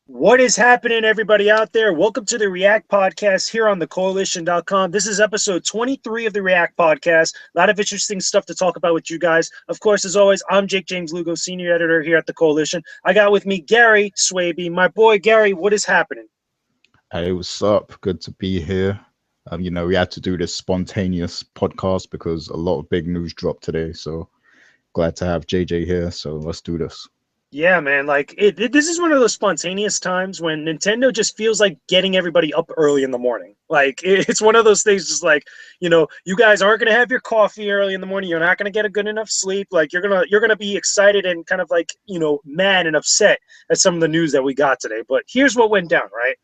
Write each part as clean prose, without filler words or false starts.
What is happening, everybody out there? Welcome to the React Podcast here on thecoalition.com. This is episode 23 of the React Podcast. A lot of interesting stuff to talk about with you guys. Of course, as always, I'm Jakejames Lugo, senior editor here at the Coalition. I got with me Gary Swaby. My boy, Gary, what is happening? Hey, what's up? Good to be here. We had to do this spontaneous podcast because a lot of big news dropped today. So glad to have JJ here. So let's do this. Yeah, man. This is one of those spontaneous times when Nintendo just feels like getting everybody up early in the morning. It's one of those things, just like, you guys aren't gonna have your coffee early in the morning. You're not gonna get a good enough sleep. Like you're gonna be excited and kind of like mad and upset at some of the news that we got today. But here's what went down, right?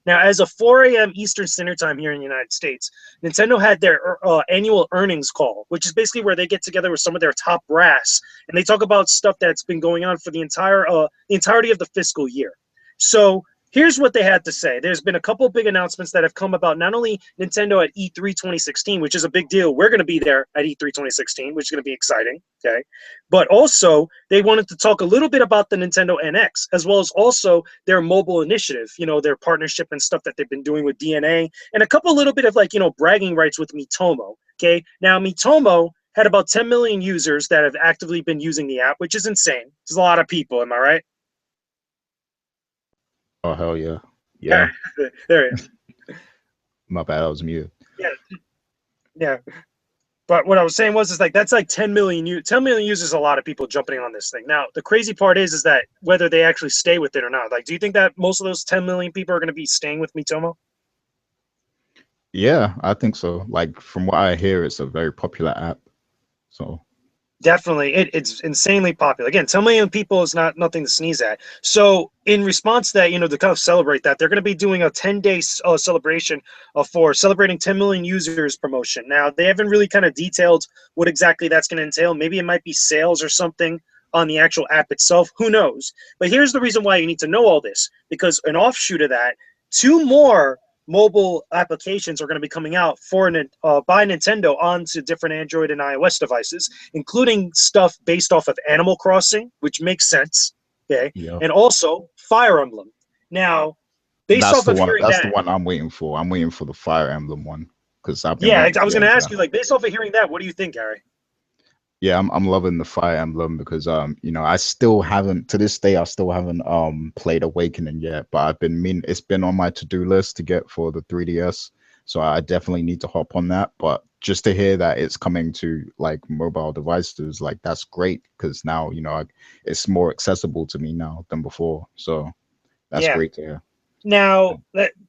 Now, as of 4 a.m. Eastern Standard Time here in the United States, Nintendo had their annual earnings call, which is basically where they get together with some of their top brass and they talk about stuff that's been going on for the entirety of the fiscal year. So here's what they had to say. There's been a couple big announcements that have come about, not only Nintendo at E3 2016, which is a big deal. We're going to be there at E3 2016, which is going to be exciting. Okay. But also, they wanted to talk a little bit about the Nintendo NX, as well as also their mobile initiative, their partnership and stuff that they've been doing with DNA, and a couple little bit of bragging rights with Mitomo. Okay. Now, Mitomo had about 10 million users that have actively been using the app, which is insane. There's a lot of people. Am I right? Oh, hell yeah. Yeah. There it is. My bad. I was muted. Yeah. Yeah. But what I was saying is like that's like 10 million users is a lot of people jumping on this thing. Now, the crazy part is that whether they actually stay with it or not. Like, do you think that most of those 10 million people are going to be staying with Mitomo? Yeah, I think so. Like from what I hear, it's a very popular app. So Definitely, it's insanely popular. Again, 10 million people is not nothing to sneeze at. So, in response to that, to kind of celebrate that, they're going to be doing a 10-day celebration for celebrating 10 million users promotion. Now, they haven't really kind of detailed what exactly that's going to entail. Maybe it might be sales or something on the actual app itself. Who knows? But here's the reason why you need to know all this, because an offshoot of that, two more mobile applications are going to be coming out by Nintendo onto different Android and iOS devices, including stuff based off of Animal Crossing, which makes sense, okay, yeah, and also Fire Emblem. Now, based that's off the of one. hearing That's the that, one I'm waiting for. I'm waiting for the Fire Emblem one because I've been yeah, waiting I to was get going to into ask that. you, like, based off of hearing that, what do you think, Gary? Yeah, I'm loving the Fire Emblem because I still haven't to this day I still haven't played Awakening yet, but it's been on my to-do list to get for the 3DS. So I definitely need to hop on that. But just to hear that it's coming to like mobile devices, like that's great because now, it's more accessible to me now than before. So that's Yeah. great to hear. Now,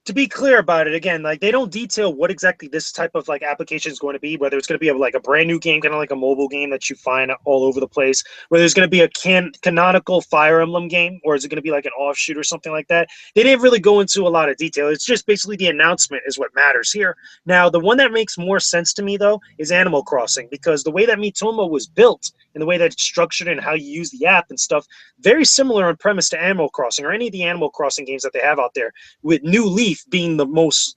to be clear about it, again, like they don't detail what exactly this type of like application is going to be. Whether it's going to be like a brand new game, kind of like a mobile game that you find all over the place. Whether it's going to be a canonical Fire Emblem game, or is it going to be like an offshoot or something like that? They didn't really go into a lot of detail. It's just basically the announcement is what matters here. Now, the one that makes more sense to me though is Animal Crossing, because the way that Mitomo was built and the way that it's structured and how you use the app and stuff, very similar in premise to Animal Crossing or any of the Animal Crossing games that they have out there, with New Leaf being the most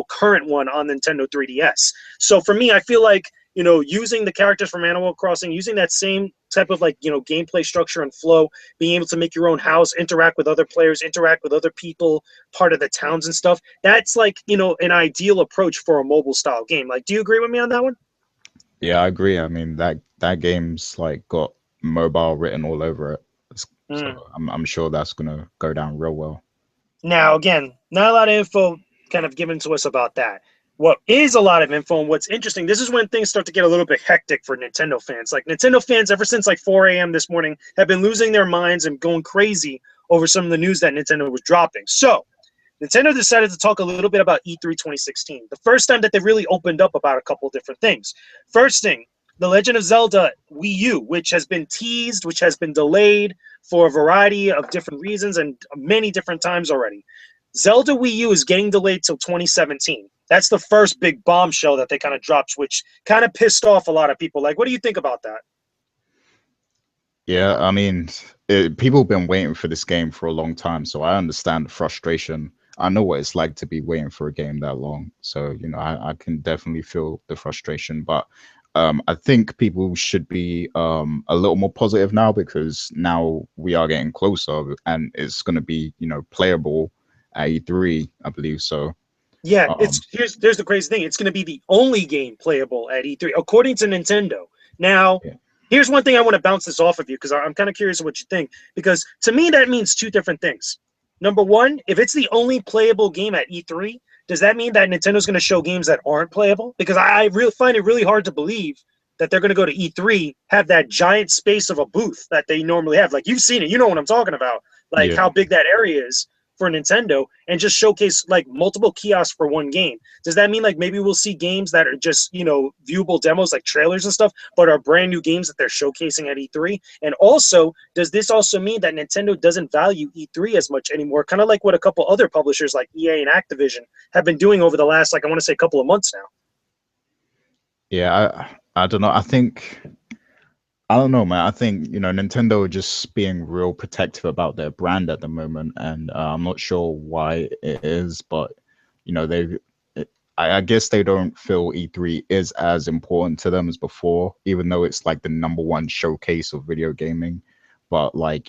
current one on Nintendo 3DS. So for me, I feel like using the characters from Animal Crossing, using that same type of gameplay structure and flow, being able to make your own house, interact with other players, interact with other people, part of the towns and stuff. That's an ideal approach for a mobile style game. Like, do you agree with me on that one? Yeah, I agree. I mean that game's like got mobile written all over it. So Mm. I'm sure that's gonna go down real well. Now, again, not a lot of info kind of given to us about that. What is a lot of info and what's interesting, this is when things start to get a little bit hectic for Nintendo fans. Like, Nintendo fans, ever since like 4 a.m. this morning, have been losing their minds and going crazy over some of the news that Nintendo was dropping. So, Nintendo decided to talk a little bit about E3 2016, the first time that they really opened up about a couple of different things. First thing, the Legend of Zelda Wii U, which has been teased, which has been delayed for a variety of different reasons and many different times already. Zelda Wii U is getting delayed till 2017. That's the first big bombshell that they kind of dropped, which kind of pissed off a lot of people. Like, what do you think about that? Yeah, I mean, people have been waiting for this game for a long time, so I understand the frustration. I know what it's like to be waiting for a game that long, so I can definitely feel the frustration. But I think people should be a little more positive now because now we are getting closer and it's going to be, playable at E3, I believe so. Yeah, Um, it's here's the crazy thing. It's going to be the only game playable at E3, according to Nintendo. Now, yeah, here's one thing I want to bounce this off of you because I'm kind of curious of what you think. Because to me, that means two different things. Number one, if it's the only playable game at E3, does that mean that Nintendo's going to show games that aren't playable? Because I really find it really hard to believe that they're going to go to E3, have that giant space of a booth that they normally have. Like you've seen it, you know what I'm talking about. Like yeah. how big that area is for Nintendo, and just showcase like multiple kiosks for one game. Does that mean like maybe we'll see games that are just, viewable demos like trailers and stuff, but are brand new games that they're showcasing at E3? And also, does this also mean that Nintendo doesn't value E3 as much anymore? Kind of like what a couple other publishers like EA and Activision have been doing over the last, like, I want to say, couple of months now. Yeah, I don't know. I don't know, man. I think, Nintendo are just being real protective about their brand at the moment, and I'm not sure why it is, but they, I guess they don't feel E3 is as important to them as before, even though it's like the number one showcase of video gaming. But like,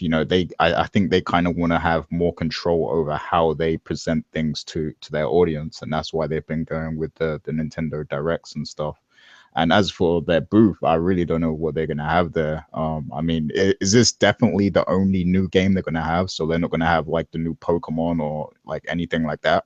I think they kind of want to have more control over how they present things to their audience, and that's why they've been going with the Nintendo Directs and stuff. And as for their booth, I really don't know what they're gonna have there. I mean, is this definitely the only new game they're gonna have? So they're not gonna have like the new Pokemon or like anything like that?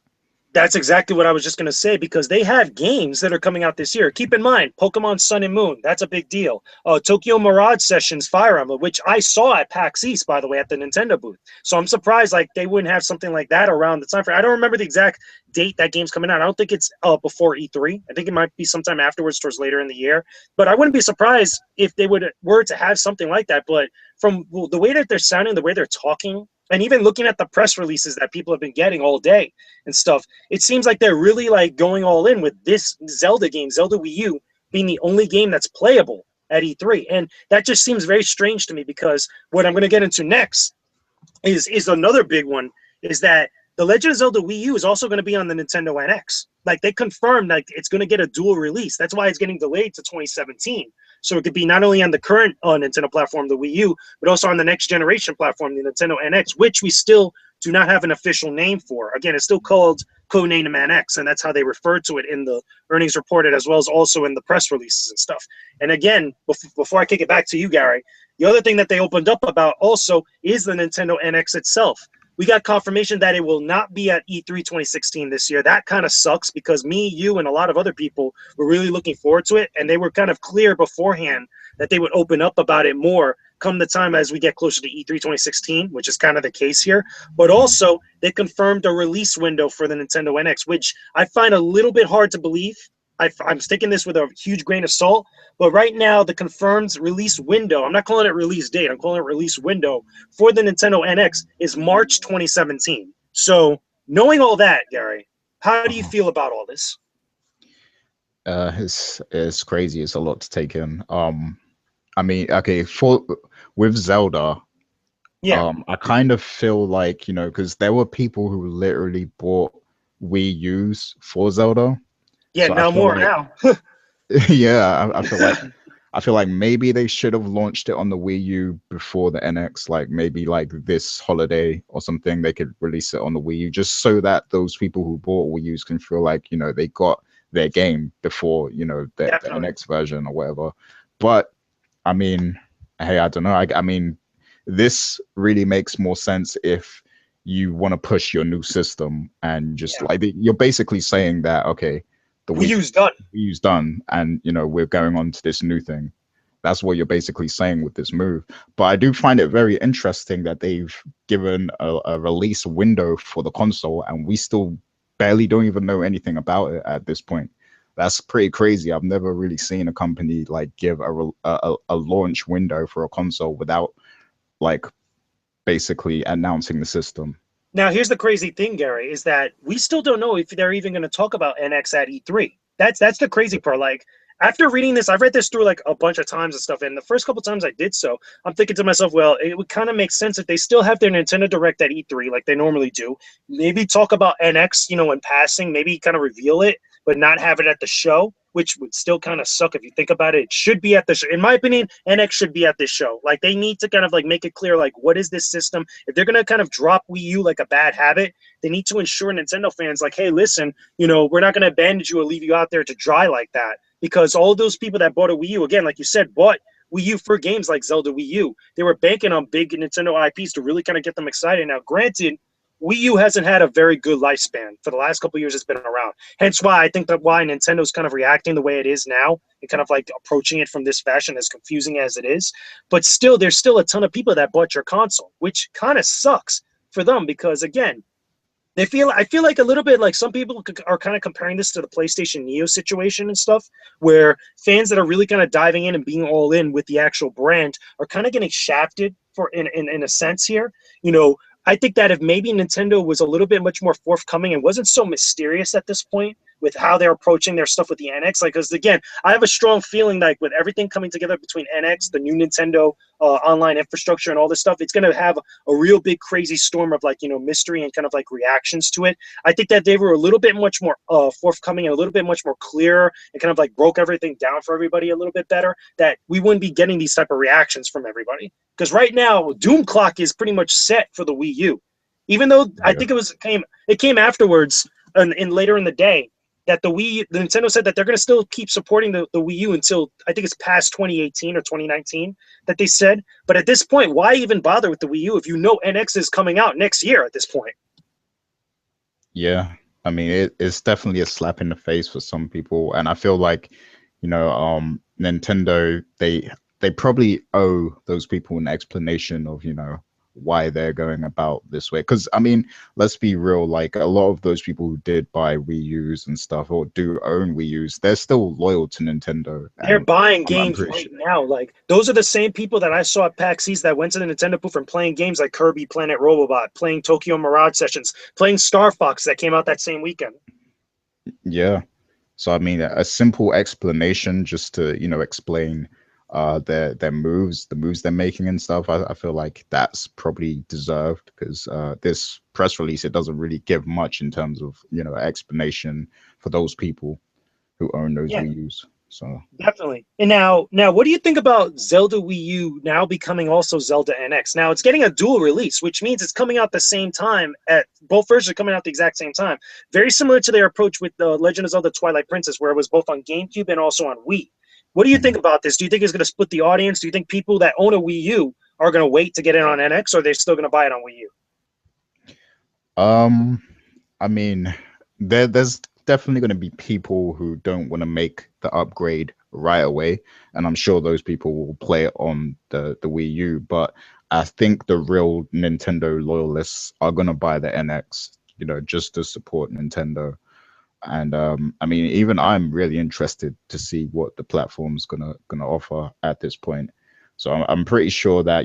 That's exactly what I was just going to say because they have games that are coming out this year. Keep in mind, Pokemon Sun and Moon, that's a big deal. Tokyo Mirage Sessions Fire Emblem, which I saw at PAX East, by the way, at the Nintendo booth. So I'm surprised like they wouldn't have something like that around the time for. I don't remember the exact date that game's coming out. I don't think it's before E3. I think it might be sometime afterwards, towards later in the year. But I wouldn't be surprised if they were to have something like that. But from the way that they're sounding, the way they're talking, and even looking at the press releases that people have been getting all day and stuff, it seems like they're really like going all in with this Zelda game, Zelda Wii U, being the only game that's playable at E3. And that just seems very strange to me because what I'm going to get into next is another big one, is that the Legend of Zelda Wii U is also going to be on the Nintendo NX. Like they confirmed like it's going to get a dual release. That's why it's getting delayed to 2017. So it could be not only on the current Nintendo platform, the Wii U, but also on the next generation platform, the Nintendo NX, which we still do not have an official name for. Again, it's still called codename NX, and that's how they refer to it in the earnings reported, as well as also in the press releases and stuff. And again, before I kick it back to you, Gary, the other thing that they opened up about also is the Nintendo NX itself. We got confirmation that it will not be at E3 2016 this year. That kind of sucks because me, you, and a lot of other people were really looking forward to it, and they were kind of clear beforehand that they would open up about it more come the time as we get closer to E3 2016, which is kind of the case here. But also, they confirmed a release window for the Nintendo NX, which I find a little bit hard to believe. I'm sticking this with a huge grain of salt, but right now the confirmed release window, I'm not calling it release date, I'm calling it release window for the Nintendo NX is March 2017. So knowing all that, Gary, how do you Uh-huh. feel about all this? It's crazy. It's a lot to take in. I mean, okay, for with Zelda, Yeah, I kind of feel like, because there were people who literally bought Wii U's for Zelda. yeah, So I now feel more like, now. yeah, I feel like maybe they should have launched it on the Wii U before the NX, like maybe like this holiday or something. They could release it on the Wii U just so that those people who bought Wii U's can feel like, they got their game before, the Definitely. NX version or whatever. But I mean, hey, I don't know. I mean, this really makes more sense if you want to push your new system and just Yeah. like you're basically saying that, okay, the Wii Wii U's done. U's done, and we're going on to this new thing. That's what you're basically saying with this move. But I do find it very interesting that they've given a release window for the console, and we still barely don't even know anything about it at this point. That's pretty crazy. I've never really seen a company like give a launch window for a console without like basically announcing the system. Now, here's the crazy thing, Gary, is that we still don't know if they're even going to talk about NX at E3. That's the crazy part. Like after reading this, I've read this through like a bunch of times and stuff, and the first couple times I did so, I'm thinking to myself, well, it would kind of make sense if they still have their Nintendo Direct at E3 like they normally do. Maybe talk about NX, in passing, maybe kind of reveal it, but not have it at the show. which would still kind of suck if you think about it. It should be at the show. In my opinion, NX should be at this show. Like, they need to kind of like make it clear, like, what is this system? If they're gonna kind of drop Wii U like a bad habit, they need to ensure Nintendo fans, like, hey, listen, we're not gonna abandon you or leave you out there to dry like that. Because all those people that bought a Wii U, again, like you said, bought Wii U for games like Zelda Wii U. They were banking on big Nintendo IPs to really kind of get them excited. Now, granted, Wii U hasn't had a very good lifespan for the last couple of years. It's been around. Hence why I think that why Nintendo's kind of reacting the way it is now and kind of like approaching it from this fashion, as confusing as it is. But still, there's still a ton of people that bought your console, which kind of sucks for them because, again, I feel like a little bit like some people are kind of comparing this to the PlayStation Neo situation and stuff, where fans that are really kind of diving in and being all in with the actual brand are kind of getting shafted for in a sense here. I think that if maybe Nintendo was a little bit much more forthcoming and wasn't so mysterious at this point with how they're approaching their stuff with the NX, like, because again, I have a strong feeling like with everything coming together between NX, the new Nintendo online infrastructure and all this stuff, it's going to have a real big crazy storm of like, mystery and kind of like reactions to it. I think that they were a little bit much more forthcoming and a little bit much more clear and kind of like broke everything down for everybody a little bit better, that we wouldn't be getting these type of reactions from everybody. Because right now, Doom Clock is pretty much set for the Wii U, even though I think it came afterwards and later in the day that the Nintendo said that they're going to still keep supporting the Wii U until I think it's past 2018 or 2019 that they said. But at this point, why even bother with the Wii U if you know NX is coming out next year at this point? Yeah, I mean, it's definitely a slap in the face for some people, and I feel like, Nintendo, they probably owe those people an explanation of, why they're going about this way. Because I mean, let's be real, like a lot of those people who did buy Wii U's and stuff or do own Wii U's, they're still loyal to Nintendo. They're And buying I'm games pretty right sure. now. Like, those are the same people that I saw at PAX East that went to the Nintendo booth and playing games like Kirby Planet Robobot, playing Tokyo Mirage Sessions, playing Star Fox that came out that same weekend. Yeah. So I mean, a simple explanation just to, explain their moves, the moves they're making and stuff. I feel like that's probably deserved because this press release, it doesn't really give much in terms of, explanation for those people who own those Yeah, Wii U's. So definitely. And now, what do you think about Zelda Wii U now becoming also Zelda NX? Now it's getting a dual release, which means it's coming out the same time. At both versions are coming out the exact same time. Very similar to their approach with the Legend of Zelda Twilight Princess, where it was both on GameCube and also on Wii. What do you think mhm. about this? Do you think it's going to split the audience? Do you think people that own a Wii U are going to wait to get in on NX, or are they still going to buy it on Wii U? um, I mean, there's definitely going to be people who don't want to make the upgrade right away, and I'm sure those people will play it on the Wii U. But I think the real Nintendo loyalists are going to buy the NX, just to support Nintendo. And I mean, even I'm really interested to see what the platform's gonna offer at this point. So I'm pretty sure that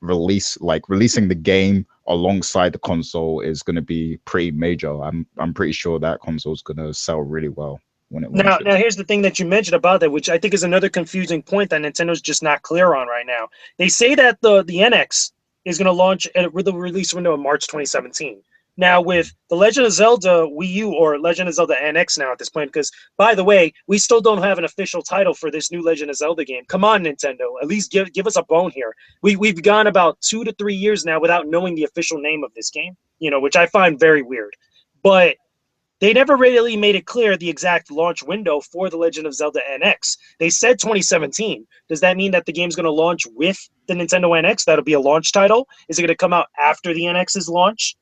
releasing the game alongside the console is going to be pretty major. I'm pretty sure that console's going to sell really well when it Now, launches. here's the thing that you mentioned about that, which I think is another confusing point that Nintendo's just not clear on right now. They say that the NX is going to launch with the release window in March 2017. Now, with the Legend of Zelda Wii U or Legend of Zelda NX now at this point, because by the way, we still don't have an official title for this new Legend of Zelda game. Come on, Nintendo, at least give us a bone here. We've gone about 2 to 3 years now without knowing the official name of this game, which I find very weird. But they never really made it clear the exact launch window for The Legend of Zelda NX. They said 2017. Does that mean that the game's going to launch with the Nintendo NX? That'll be a launch title? Is it going to come out after the NX's launch?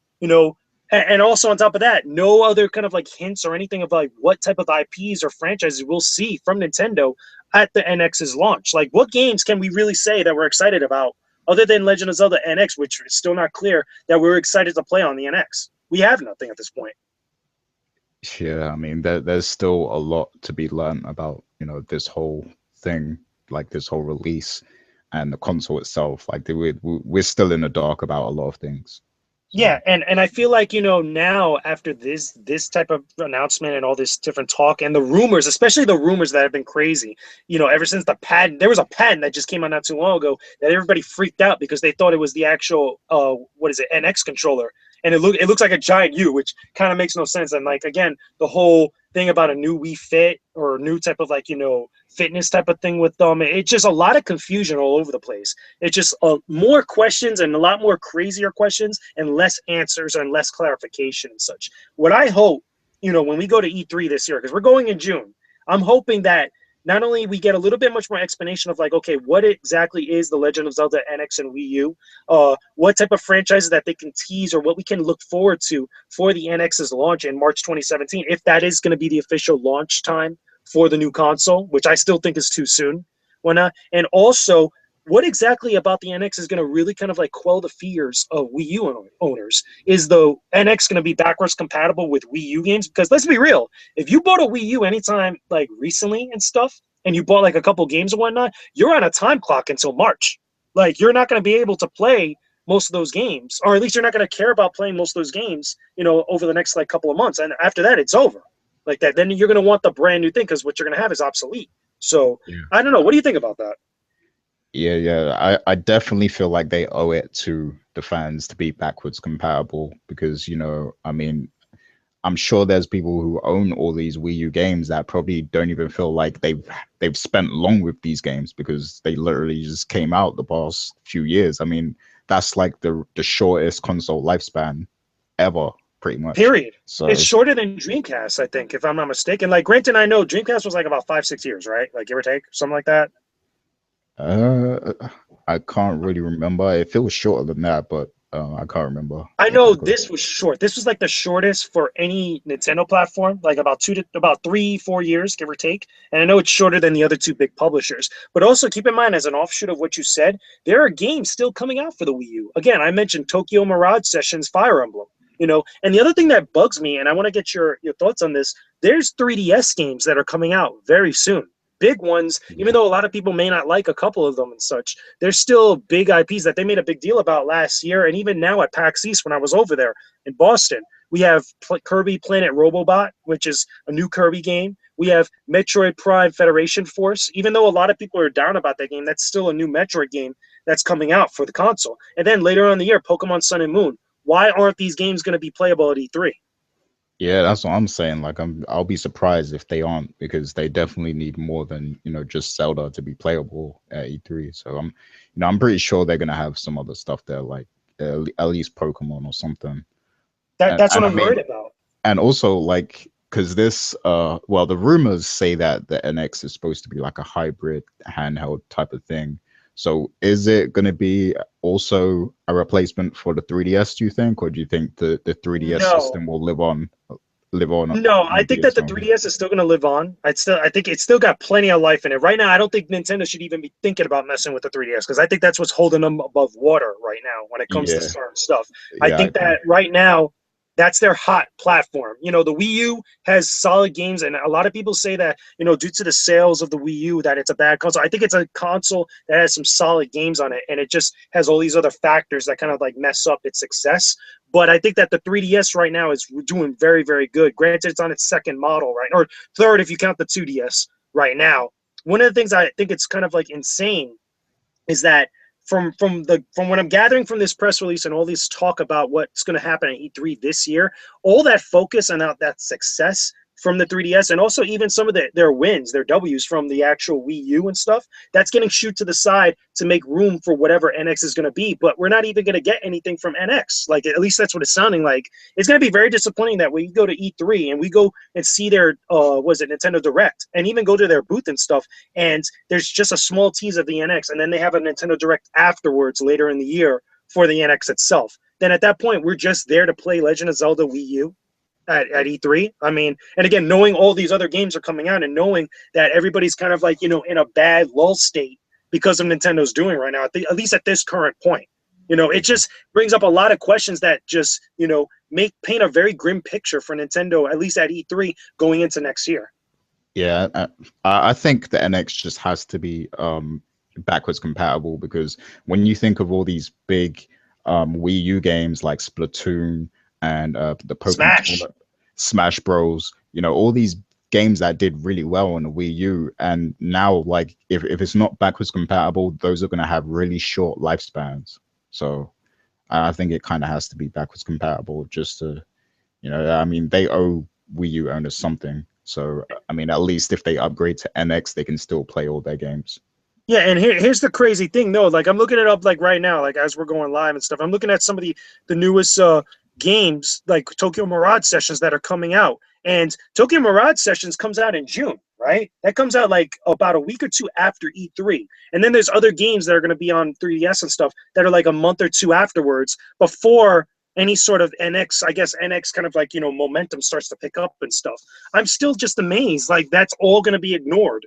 And also on top of that, no other kind of like hints or anything of like what type of IPs or franchises we'll see from Nintendo at the NX's launch. Like, what games can we really say that we're excited about other than Legend of Zelda NX, which is still not clear that we're excited to play on the NX? We have nothing at this point. Yeah, I mean, there's still a lot to be learned about, this whole thing, like this whole release and the console itself. Like we're still in the dark about a lot of things. So Yeah, and I feel like, now after this type of announcement and all this different talk and the rumors, especially the rumors that have been crazy, ever since the patent, there was a patent that just came out not too long ago that everybody freaked out because they thought it was the actual what is it, NX controller, and it looks like a giant U, which kind of makes no sense. And like again, the whole thing about a new Wii Fit or a new type of like fitness type of thing with them. It's just a lot of confusion all over the place. It's just more questions and a lot more crazier questions and less answers and less clarification and such. What I hope, when we go to E3 this year, because we're going in June, I'm hoping that not only we get a little bit much more explanation of like, okay, what exactly is the Legend of Zelda NX and Wii U, what type of franchises that they can tease or what we can look forward to for the NX's launch in March 2017, if that is going to be the official launch time for the new console, which I still think is too soon. When and also what exactly about the NX is going to really kind of like quell the fears of Wii U owners? Is the NX going to be backwards compatible with Wii U games? Because let's be real, if you bought a Wii U anytime like recently and stuff, and you bought like a couple games and whatnot, you're on a time clock until March. Like you're not going to be able to play most of those games, or at least you're not going to care about playing most of those games, over the next like couple of months. And after that, it's over. Like that, then you're going to want the brand new thing because what you're going to have is obsolete. So Yeah. I don't know. What do you think about that? Yeah. I definitely feel like they owe it to the fans to be backwards compatible because, I mean, I'm sure there's people who own all these Wii U games that probably don't even feel like they've spent long with these games because they literally just came out the past few years. I mean, that's like the shortest console lifespan ever, pretty much. Period. So It's it's shorter than Dreamcast, I think, if I'm not mistaken. Like, granted, I know Dreamcast was like about 5, 6 years, right? Like, give or take, something like that. uh I can't really remember. It feels shorter than that, but I can't remember I know exactly. this was short. This was like the shortest for any Nintendo platform, like about 3, 4 years, give or take. And I know it's shorter than the other two big publishers. But also keep in mind, as an offshoot of what you said, there are games still coming out for the Wii U. Again, I mentioned Tokyo Mirage Sessions Fire Emblem. And the other thing that bugs me, and I want to get your thoughts on this, there's 3DS games that are coming out very soon. Big ones, even Yeah. though a lot of people may not like a couple of them and such, there's still big IPs that they made a big deal about last year, and even now at PAX East when I was over there in Boston, we have Kirby Planet Robobot, which is a new Kirby game. We have Metroid Prime Federation Force. Even though a lot of people are down about that game, that's still a new Metroid game that's coming out for the console. And then later on in the year, Pokemon Sun and Moon. Why aren't these games going to be playable at E3? Yeah, that's what I'm saying. Like I'll be surprised if they aren't because they definitely need more than, just Zelda to be playable at E3. So I'm pretty sure they're gonna have some other stuff there, like at least Pokemon or something. That And that's what and I I'm worried mean, about. and also like because this well, the rumors say that the NX is supposed to be like a hybrid handheld type of thing. So is it going to be also a replacement for the 3DS, do you think, or do you think the 3DS No, system will live on No, I and be think that its the own? 3DS is still going to live on. I think it's still got plenty of life in it. Right now, I don't think Nintendo should even be thinking about messing with the 3DS because I think that's what's holding them above water right now when it comes to Yeah, certain stuff. I yeah, I think agree. that right now, that's their hot platform. The Wii U has solid games, and a lot of people say that, due to the sales of the Wii U, that it's a bad console. I think it's a console that has some solid games on it, and it just has all these other factors that kind of like mess up its success. But I think that the 3DS right now is doing very, very good. Granted, it's on its second model, right? Or third if you count the 2DS right now. One of the things I think it's kind of like insane is that from what I'm gathering from this press release and all this talk about what's going to happen at E3 this year, all that focus and that success from the 3DS and also even some of their wins, their W's from the actual Wii U and stuff, that's getting shoot to the side to make room for whatever NX is going to be. But we're not even going to get anything from NX. Like at least that's what it's sounding like. It's going to be very disappointing that we go to E3 and we go and see their was it Nintendo Direct and even go to their booth and stuff, and there's just a small tease of the NX, and then they have a Nintendo Direct afterwards later in the year for the NX itself. Then at that point, we're just there to play Legend of Zelda Wii U at E3. I mean, and again, knowing all these other games are coming out and knowing that everybody's kind of like, in a bad lull state because of Nintendo's doing right now, at least at this current point. It just brings up a lot of questions that just, make paint a very grim picture for Nintendo, at least at E3 going into next year. Yeah, I think the NX just has to be backwards compatible because when you think of all these big Wii U games like Splatoon and the Pokemon Smash. tournament, Smash Bros, all these games that did really well on the Wii U, and now like if it's not backwards compatible, those are going to have really short lifespans. So I think it kind of has to be backwards compatible just to, I mean, they owe Wii U owners something. So I mean, at least if they upgrade to NX, they can still play all their games. Yeah, and here's the crazy thing though. Like I'm looking it up like right now, like as we're going live and stuff. I'm looking at some of the newest games, like Tokyo Mirage Sessions that are coming out. And Tokyo Mirage Sessions comes out in June, right? That comes out like about a week or two after E3. And then there's other games that are going to be on 3DS and stuff that are like a month or two afterwards before any sort of NX, I guess NX kind of like, momentum starts to pick up and stuff. I'm still just amazed. Like that's all going to be ignored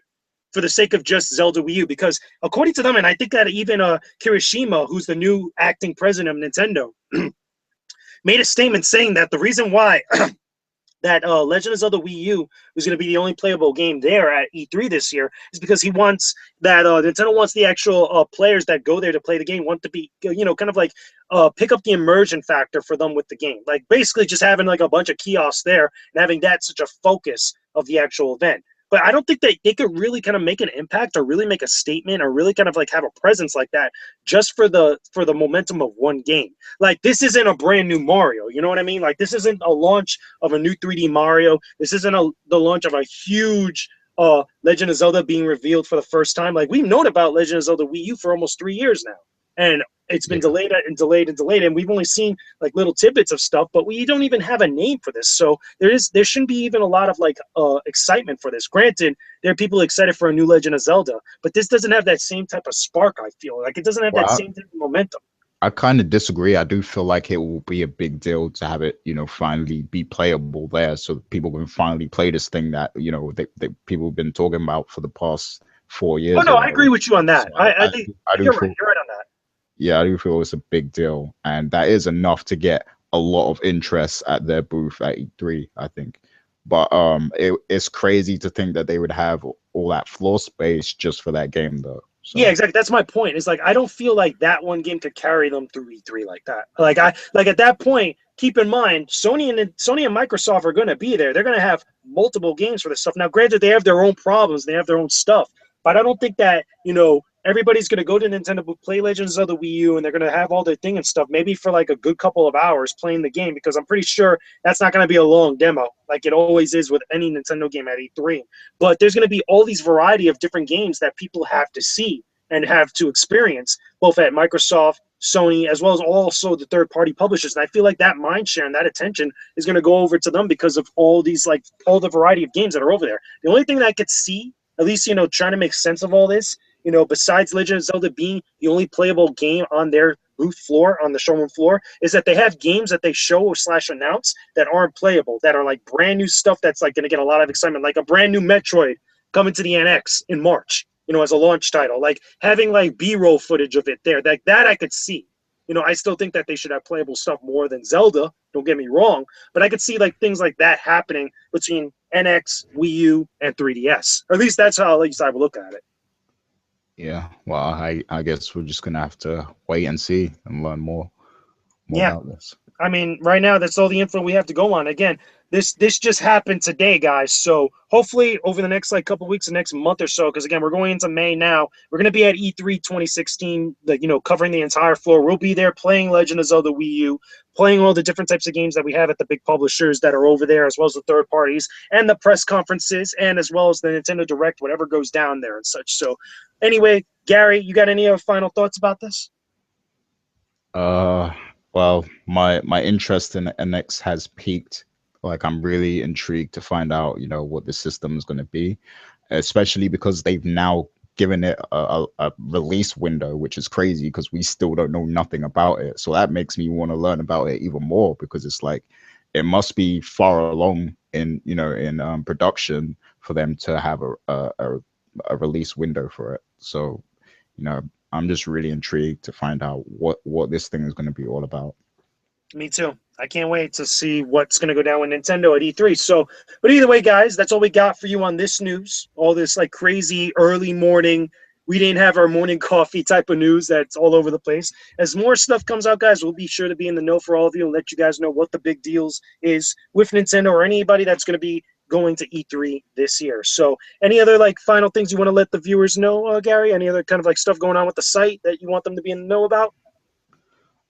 for the sake of just Zelda Wii U, because according to them, and I think that even Kirishima, who's the new acting president of Nintendo, made a statement saying that the reason why that Legend of Zelda Wii U was going to be the only playable game there at E3 this year is because he wants that Nintendo wants the actual players that go there to play the game want to be, kind of like pick up the immersion factor for them with the game. Like basically just having like a bunch of kiosks there and having that such a focus of the actual event. But I don't think that they could really kind of make an impact or really make a statement or really kind of like have a presence like that just for the momentum of one game. Like this isn't a brand new Mario, you know what I mean? Like this isn't a launch of a new 3D Mario. This isn't the launch of a huge Legend of Zelda being revealed for the first time. Like we've known about Legend of Zelda Wii U for almost 3 years now, and it's been delayed and delayed and delayed, and we've only seen like little tidbits of stuff, but we don't even have a name for this. So there shouldn't be even a lot of like excitement for this. Granted, there are people excited for a new Legend of Zelda, but this doesn't have that same type of spark. I feel like it doesn't have that Well, same type of momentum. I kind of disagree. I do feel like it will be a big deal to have it, finally be playable there, so people can finally play this thing that they people have been talking about for the past 4 years Oh no, or I agree whatever. with you on that. So I think I do you're right. feel, You're right on that. yeah, I do feel it's a big deal, and that is enough to get a lot of interest at their booth at E3, I think. But it's crazy to think that they would have all that floor space just for that game, though. Yeah, So exactly. That's my point. It's like I don't feel like that one game could carry them through E3 like that. Like at that point, keep in mind Sony and Microsoft are going to be there. They're going to have multiple games for this stuff. Now, granted, they have their own problems, they have their own stuff, but I don't think that everybody's going to go to Nintendo, play Legends of the Wii U, and they're going to have all their thing and stuff. Maybe for like a good couple of hours playing the game, because I'm pretty sure that's not going to be a long demo, like it always is with any Nintendo game at E3. But there's going to be all these variety of different games that people have to see and have to experience, both at Microsoft, Sony, as well as also the third-party publishers. And I feel like that mind share and that attention is going to go over to them because of all these, like, all the variety of games that are over there. The only thing that I could see, at least, trying to make sense of all this, besides Legend of Zelda being the only playable game on their booth floor, on the showroom floor, is that they have games that they show or slash announce that aren't playable, that are like brand new stuff that's like going to get a lot of excitement, like a brand new Metroid coming to the NX in March, as a launch title, like having like B-roll footage of it there, that I could see. I still think that they should have playable stuff more than Zelda. Don't get me wrong, but I could see like things like that happening between NX, Wii U, and 3DS. Or at least that's how at least I would look at it. yeah, well, I guess we're just gonna have to wait and see and learn more Yeah, about this. I mean, right now that's all the info we have to go on. Again, this just happened today, guys. So hopefully over the next like couple weeks, the next month or so, because again we're going into May now. We're gonna be at E3 2016, like covering the entire floor. We'll be there playing Legend of Zelda Wii U, playing all the different types of games that we have at the big publishers that are over there, as well as the third parties and the press conferences, and as well as the Nintendo Direct, whatever goes down there and such. So, anyway, Gary, you got any other final thoughts about this? Uh, well, my interest in NX has peaked. Like I'm really intrigued to find out, what the system is going to be, especially because they've now given it a release window, which is crazy because we still don't know nothing about it. So that makes me want to learn about it even more because it's like it must be far along in production for them to have a release window for it. So I'm just really intrigued to find out what this thing is going to be all about. Me too. I can't wait to see what's going to go down with Nintendo at E3. So, but either way, guys, that's all we got for you on this news. All this like crazy early morning. We didn't have our morning coffee type of news that's all over the place. As more stuff comes out, guys, we'll be sure to be in the know for all of you and let you guys know what the big deals is with Nintendo or anybody that's going to be going to E3 this year. So, any other like final things you want to let the viewers know, Gary? Any other kind of like stuff going on with the site that you want them to be in the know about?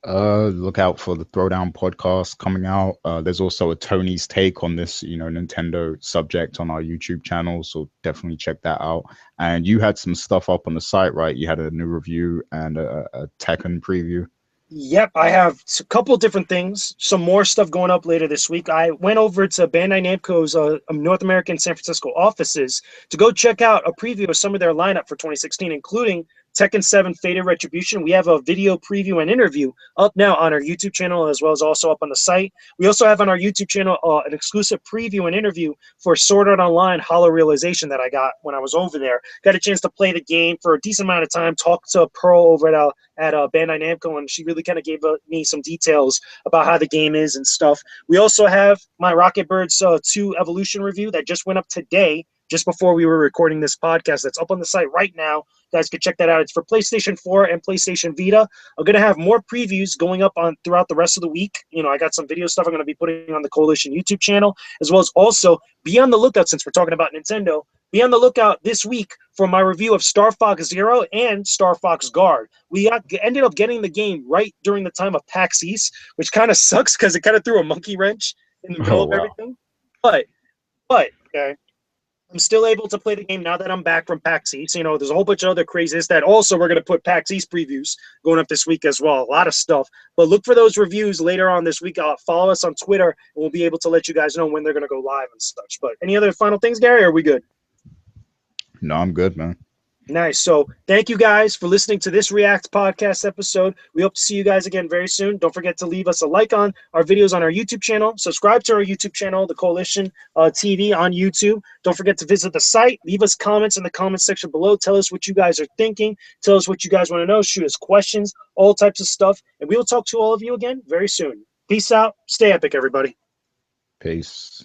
Look out for the Throwdown podcast coming out. There's also a Tony's take on this, Nintendo subject on our YouTube channel, so definitely check that out. And you had some stuff up on the site, right? You had a new review and a Tekken preview. Yep, I have a couple different things. Some more stuff going up later this week. I went over to Bandai Namco's North American San Francisco offices to go check out a preview of some of their lineup for 2016, including Tekken 7 Fated Retribution. We have a video preview and interview up now on our YouTube channel, as well as also up on the site. We also have on our YouTube channel an exclusive preview and interview for Sword Art Online Hollow Realization that I got when I was over there. Got a chance to play the game for a decent amount of time, talk to Pearl over at Bandai Namco, and she really kind of gave me some details about how the game is and stuff. We also have my Rocket Birds 2 Evolution review that just went up today, just before we were recording this podcast. That's up on the site right now. You guys can check that out. It's for PlayStation 4 and PlayStation Vita. I'm going to have more previews going up on throughout the rest of the week. I got some video stuff I'm going to be putting on the Coalition YouTube channel, as well as also be on the lookout, since we're talking about Nintendo, be on the lookout this week for my review of Star Fox Zero and Star Fox Guard. We ended up getting the game right during the time of PAX East, which kind of sucks because it kind of threw a monkey wrench in the middle Oh of wow. everything. But okay, I'm still able to play the game now that I'm back from PAX East. There's a whole bunch of other craziness that also we're going to put PAX East previews going up this week as well. A lot of stuff. But look for those reviews later on this week. Follow us on Twitter, and we'll be able to let you guys know when they're going to go live and such. But any other final things, Gary, or are we good? No, I'm good, man. Nice. So thank you guys for listening to this React podcast episode. We hope to see you guys again very soon. Don't forget to leave us a like on our videos on our YouTube channel. Subscribe to our YouTube channel, The Coalition TV on YouTube. Don't forget to visit the site. Leave us comments in the comments section below. Tell us what you guys are thinking. Tell us what you guys want to know. Shoot us questions, all types of stuff. And we will talk to all of you again very soon. Peace out. Stay epic, everybody. Peace.